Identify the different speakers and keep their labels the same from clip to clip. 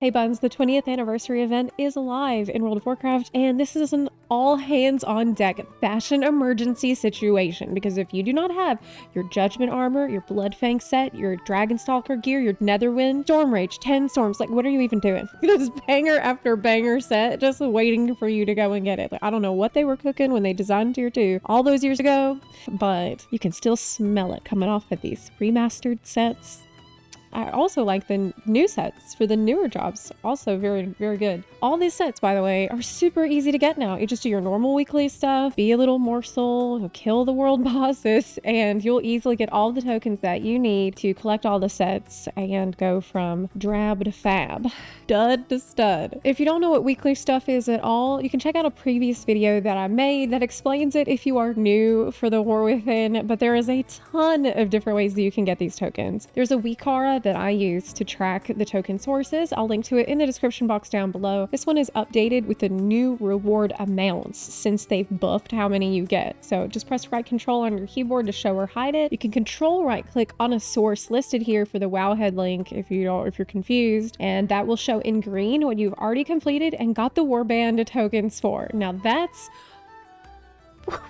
Speaker 1: Hey Buns, the 20th anniversary event is live in World of Warcraft, and this is an all hands on deck fashion emergency situation, because if you do not have your Judgment armor, your Bloodfang set, your Dragonstalker gear, your Netherwind, Stormrage, 10 Storms, like what are you even doing? This banger after banger set just waiting for you to go and get it. Like, I don't know what they were cooking when they designed Tier 2 all those years ago, but you can still smell it coming off of these remastered sets. I also like the new sets for the newer jobs. Also very, very good. All these sets, by the way, are super easy to get now. You just do your normal weekly stuff, be a little morsel, kill the world bosses, and you'll easily get all the tokens that you need to collect all the sets and go from drab to fab, dud to stud. If you don't know what weekly stuff is at all, you can check out a previous video that I made that explains it if you are new for the War Within, but there is a ton of different ways that you can get these tokens. There's a WeakAura that I use to track the token sources. I'll link to it in the description box down below. This one is updated with the new reward amounts since they've buffed how many you get. So just press right control on your keyboard to show or hide it. You can control right click on a source listed here for the Wowhead link if you're confused, and that will show in green what you've already completed and got the warband tokens for. Now that's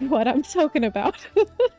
Speaker 1: what I'm talking about.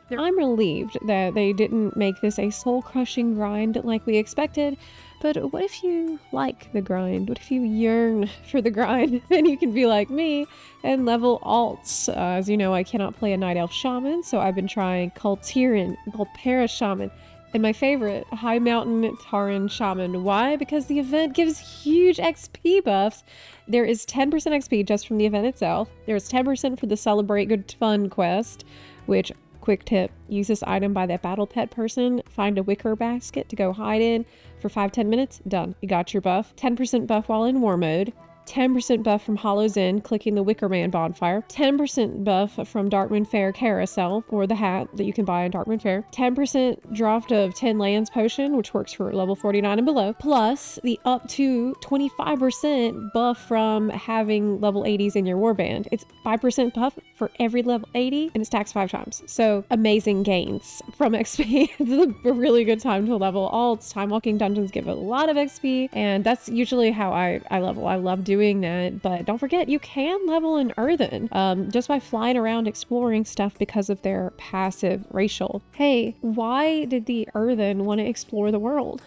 Speaker 1: I'm relieved that they didn't make this a soul-crushing grind like we expected, but what if you like the grind? What if you yearn for the grind? Then you can be like me and level alts. As you know, I cannot play a Night Elf Shaman, so I've been trying Kultiran, Volpera Shaman, and my favorite, High Mountain Tauren Shaman. Why? Because the event gives huge XP buffs. There is 10% XP just from the event itself. There's 10% for the Celebrate Good Fun quest, which, quick tip, use this item by that battle pet person, find a wicker basket to go hide in for 5-10 minutes, done. You got your buff. 10% buff while in war mode. 10% buff from Hollow's Inn, clicking the Wicker Man bonfire. 10% buff from Darkmoon Fair carousel, or the hat that you can buy on Darkmoon Fair. 10% draft of 10 lands potion, which works for level 49 and below. Plus the up to 25% buff from having level 80s in your warband. It's 5% buff for every level 80, and it stacks 5 times. So amazing gains from XP. It's a really good time to level alts. Time walking dungeons give a lot of XP, and that's usually how I level. I love doing that, but don't forget you can level in Earthen just by flying around exploring stuff because of their passive racial. Hey, why did the Earthen want to explore the world?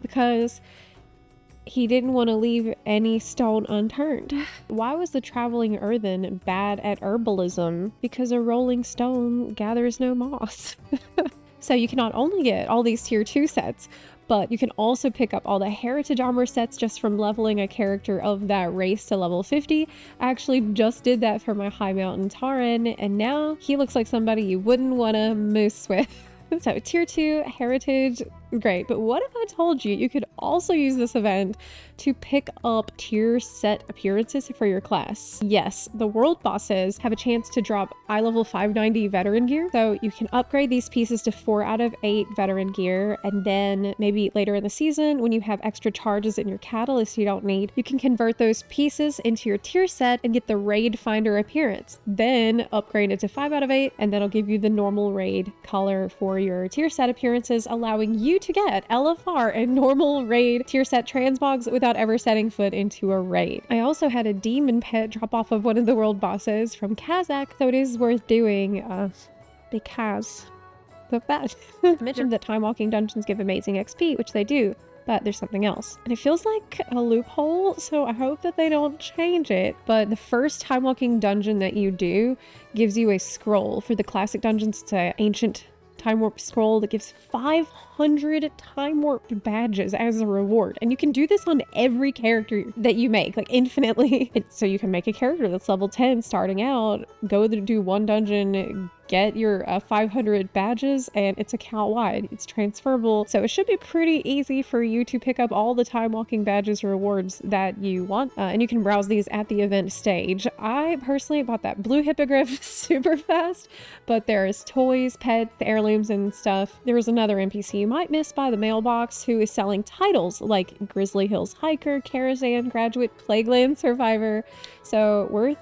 Speaker 1: Because he didn't want to leave any stone unturned. Why was the traveling Earthen bad at herbalism? Because a rolling stone gathers no moss. So you can not only get all these tier 2 sets, but you can also pick up all the heritage armor sets just from leveling a character of that race to level 50. I actually just did that for my High Mountain Tauren, and now he looks like somebody you wouldn't want to moose with. So tier 2 heritage, great, but what if I told you you could also use this event to pick up tier set appearances for your class? Yes, the world bosses have a chance to drop eye level 590 veteran gear, so you can upgrade these pieces to 4 out of 8 veteran gear, and then maybe later in the season when you have extra charges in your catalyst you don't need, you can convert those pieces into your tier set and get the raid finder appearance, then upgrade it to 5 out of 8, and that'll give you the normal raid color for your tier set appearances, allowing you to get LFR and normal raid tier set transmogs without ever setting foot into a raid. I also had a demon pet drop off of one of the world bosses from Kazakh, so it is worth doing because of that. I mentioned that time walking dungeons give amazing XP, which they do, but there's something else. And it feels like a loophole, so I hope that they don't change it. But the first time walking dungeon that you do gives you a scroll. For the classic dungeons, it's an ancient time warp scroll that gives 500 time warp badges as a reward, and you can do this on every character that you make, like infinitely. So you can make a character that's level 10 starting out, go to do one dungeon, get your 500 badges, and it's account wide, it's transferable, so it should be pretty easy for you to pick up all the time walking badges rewards that you want, and you can browse these at the event stage. I personally bought that blue hippogriff super fast, but there's toys, pets, heirlooms, and stuff. There was another NPC you might miss by the mailbox who is selling titles like Grizzly Hills Hiker, Karazhan Graduate, Plagueland Survivor, so worth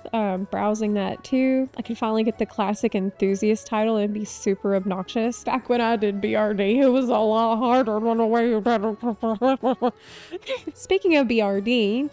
Speaker 1: browsing that too. I can finally get the classic enthusiast enthusiast title and be super obnoxious. Back when I did BRD, it was a lot harder than the way you did it. Speaking of BRD,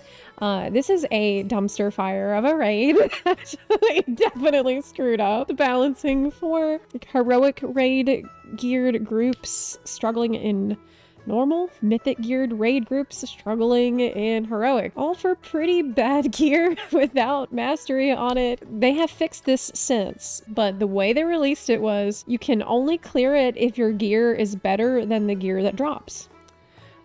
Speaker 1: this is a dumpster fire of a raid. They definitely screwed up the balancing for heroic raid geared groups struggling in normal, mythic geared raid groups struggling in heroic. All for pretty bad gear without mastery on it. They have fixed this since, but the way they released it was you can only clear it if your gear is better than the gear that drops.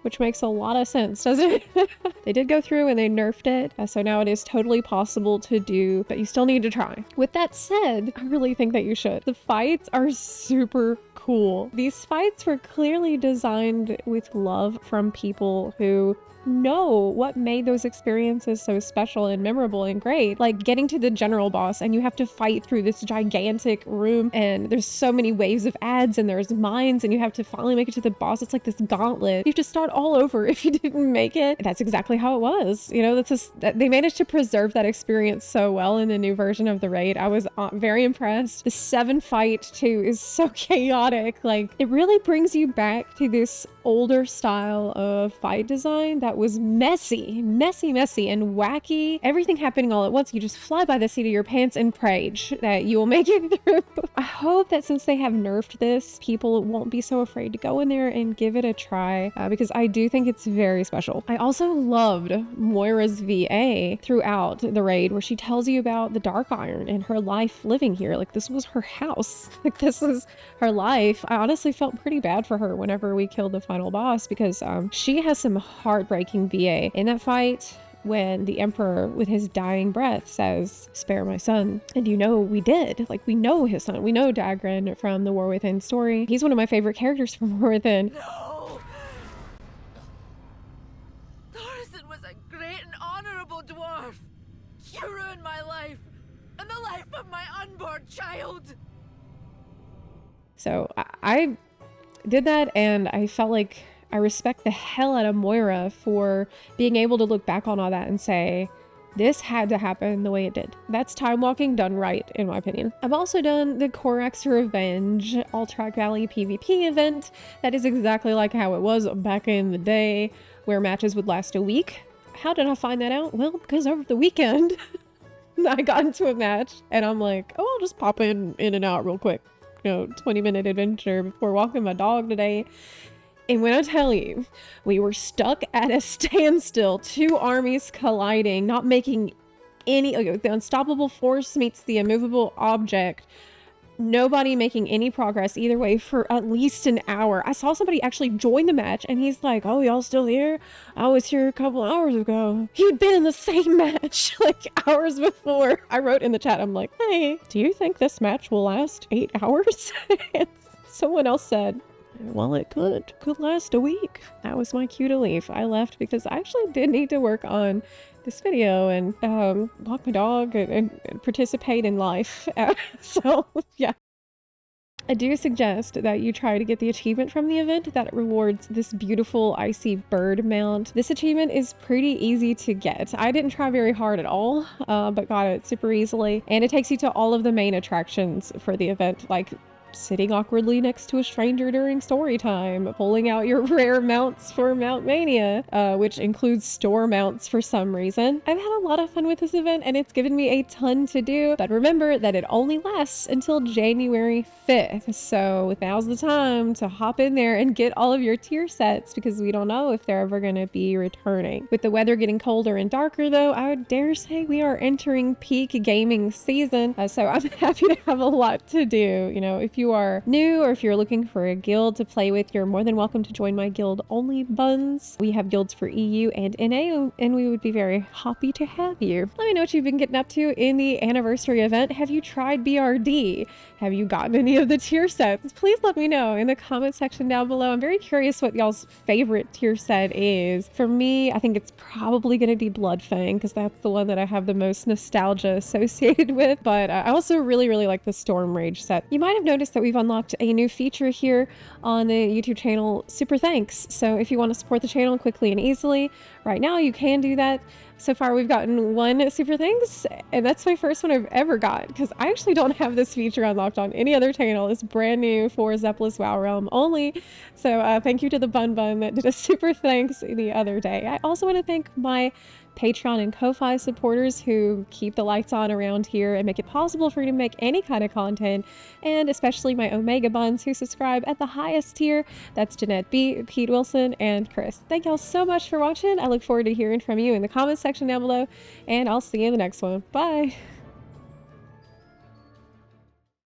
Speaker 1: Which makes a lot of sense, doesn't it? They did go through and they nerfed it, so now it is totally possible to do, but you still need to try. With that said, I really think that you should. The fights are super cool. These fights were clearly designed with love from people who know what made those experiences so special and memorable and great. Like getting to the general boss and you have to fight through this gigantic room and there's so many waves of ads and there's mines and you have to finally make it to the boss. It's like this gauntlet. You have to start all over if you didn't make it. That's exactly how it was. You know, they managed to preserve that experience so well in the new version of the raid. I was very impressed. The 7 fight too is so chaotic. Like it really brings you back to this older style of fight design that was messy and wacky. Everything happening all at once. You just fly by the seat of your pants and pray that you will make it through. I hope that since they have nerfed this, people won't be so afraid to go in there and give it a try because I do think it's very special. I also loved Moira's VA throughout the raid where she tells you about the Dark Iron and her life living here. Like this was her house. Like this was her life. I honestly felt pretty bad for her whenever we killed the final boss because she has some heartbreaking VA in that fight when the Emperor with his dying breath says, "Spare my son." And you know we did. Like we know his son. We know Dagran from the War Within story. He's one of my favorite characters from War Within.
Speaker 2: No! Thorson was a great and honorable dwarf. You ruined my life and the life of my unborn child.
Speaker 1: So I did that and I felt like I respect the hell out of Moira for being able to look back on all that and say, this had to happen the way it did. That's time walking done right, in my opinion. I've also done the Korax Revenge Alterac Valley PvP event. That is exactly like how it was back in the day, where matches would last a week. How did I find that out? Well, because over the weekend, I got into a match and I'm like, oh, I'll just pop in and out real quick. 20-minute adventure before walking my dog today. And when I tell you, we were stuck at a standstill, 2 armies colliding, not making any, the unstoppable force meets the immovable object, nobody making any progress either way for at least an hour. I saw somebody actually join the match and he's like, "Oh, y'all still here? I was here a couple hours ago." He'd been in the same match like hours before. I wrote in the chat, I'm like, "Hey, do you think this match will last 8 hours?" And someone else said, "Well, it could last a week." That was my cue to leave. I left because I actually did need to work on this video and walk my dog and participate in life. So yeah. I do suggest that you try to get the achievement from the event that rewards this beautiful icy bird mount. This achievement is pretty easy to get. I didn't try very hard at all, but got it super easily. And it takes you to all of the main attractions for the event, like sitting awkwardly next to a stranger during story time, pulling out your rare mounts for Mount Mania, which includes store mounts for some reason. I've had a lot of fun with this event and it's given me a ton to do, but remember that it only lasts until January 5th. So now's the time to hop in there and get all of your tier sets because we don't know if they're ever going to be returning. With the weather getting colder and darker though, I would dare say we are entering peak gaming season. So I'm happy to have a lot to do. If you are new or if you're looking for a guild to play with, you're more than welcome to join my guild OnlyBuns. We have guilds for EU and NA and we would be very happy to have you. Let me know what you've been getting up to in the anniversary event. Have you tried BRD? Have you gotten any of the tier sets? Please let me know in the comment section down below. I'm very curious what y'all's favorite tier set is. For me, I think it's probably going to be Bloodfang because that's the one that I have the most nostalgia associated with, but I also really like the Storm Rage set. You might have noticed that we've unlocked a new feature here on the YouTube channel, Super Thanks. So if you want to support the channel quickly and easily, right now you can do that. So far we've gotten 1 Super Thanks, and that's my first one I've ever got, because I actually don't have this feature unlocked on any other channel. It's brand new for Zepla's WoW Realm only. So thank you to the Bun that did a Super Thanks the other day. I also want to thank my Patreon and Ko-Fi supporters who keep the lights on around here and make it possible for me to make any kind of content, and especially my Omega Buns who subscribe at the highest tier. That's Jeanette B, Pete Wilson, and Chris. Thank y'all so much for watching. I look forward to hearing from you in the comments section down below, and I'll see you in the next one. Bye!